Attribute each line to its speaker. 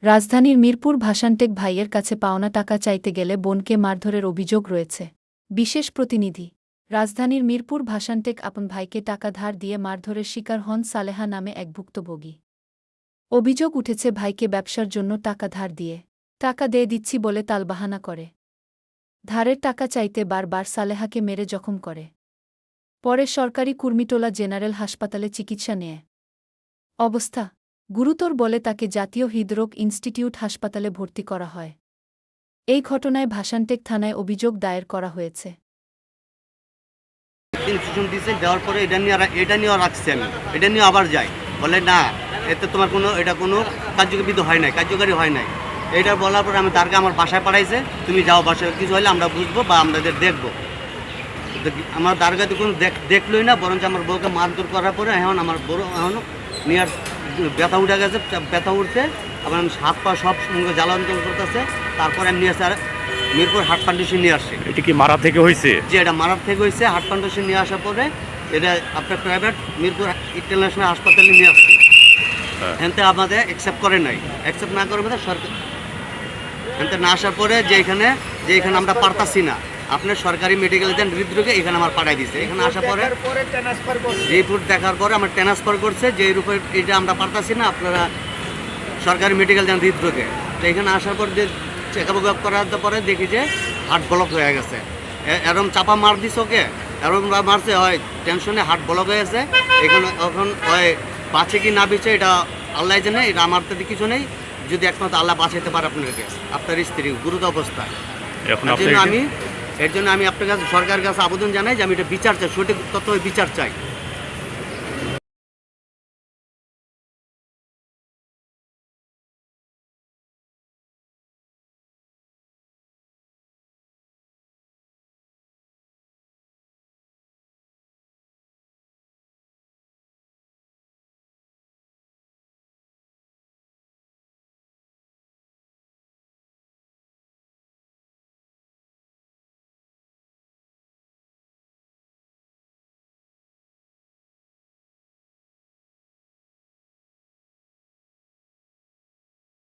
Speaker 1: রাজধানীর মিরপুর ভাসানটেক ভাইয়ের কাছে পাওনা টাকা চাইতে গেলে বোনকে মারধরের অভিযোগ রয়েছে। বিশেষ প্রতিনিধি। রাজধানীর মিরপুর ভাসানটেক আপন ভাইকে টাকা ধার দিয়ে মারধরের শিকার হন সালেহা নামে এক ভুক্তভোগী। অভিযোগ উঠেছে ভাইকে ব্যবসার জন্য টাকা ধার দিয়ে টাকা দিয়ে দিচ্ছি বলে তালবাহানা করে। ধারের টাকা চাইতে বারবার সালেহাকে মেরে জখম করে। পরে সরকারি কুর্মিটোলা জেনারেল হাসপাতালে চিকিৎসা নেয়। অবস্থা গুরুতর বলে তাকে জাতীয় হৃদরোগ ইনস্টিটিউট হাসপাতালে ভর্তি করা হয়। এই ঘটনায় ভাসানটেক থানায় অভিযোগ দায়ের করা হয়েছে।
Speaker 2: দেওয়ার পরে এটা নিয়ে রাখছি আমি, এটা নিয়ে আবার যাই, বলে না এতে তোমার এটা কোনো কার্যকারী হয় নাই। এটা বলার পরে আমি তারকে আমার বাসায় পাঠাইছে, তুমি যাও বাসায়, কিছু হলে আমরা বুঝবো বা আমাদের দেখবো। আমার দারগাতে কোনো দেখলোই না, বরঞ্চ আমার বউকে মারধর করার পরে এখন আমার বড় এখন নিয়ে ব্যথা উঠে গেছে, ব্যথা উঠছে, আবার আমি হাত পা সব জ্বালান্তর করতেছে। তারপরে আমি নিয়ে আসে আর মিরপুর হার্ট ফাউন্ডেশন নিয়ে আসছি।
Speaker 3: এটা কি মারা থেকে হয়েছে?
Speaker 2: যে এটা মারার থেকে হয়েছে। হার্ট ফাউন্ডেশন নিয়ে আসার পরে এটা আপনার প্রাইভেট মিরপুর ইন্টারন্যাশনাল হাসপাতালে নিয়ে আসছি। এনতে আমাদের অ্যাকসেপ্ট করে নাই, অ্যাকসেপ্ট না করে আমাদের সরকার এনতে না আসার পরে যে এখানে আমরা পারতাছি না, আপনার সরকারি মেডিকেল দেন হৃদরোগে, এখানে আমার পাঠাই দিচ্ছে। এখানে আসার পরে রিপোর্ট দেখার পরে আমার ট্রান্সফার করছে যে এই রূপে এটা আমরা পারতাছি না, আপনারা সরকারি মেডিকেল দেন হৃদরোগে। তো এখানে আসার পর যে চেক আপ করার পরে দেখি যে হার্ট ব্লক হয়ে গেছে। এরম চাপা মার দিস ওকে, এরম মারছে হয় টেনশনে হার্ট ব্লক হয়ে গেছে। এখানে এখন হয় বাঁচে কি না বেঁচে এটা আল্লাহ জানে, এটা আমার তো কিছু নেই। যদি একমাত্র আল্লাহ বাঁচাইতে পারে আপনাকে, আপনার স্ত্রী গুরুতর অবস্থায়, এর জন্য আমি আপনার কাছে সরকারের কাছে আবেদন জানাই যে আমি এটা বিচার চাই, সঠিক তথ্য বিচার চাই।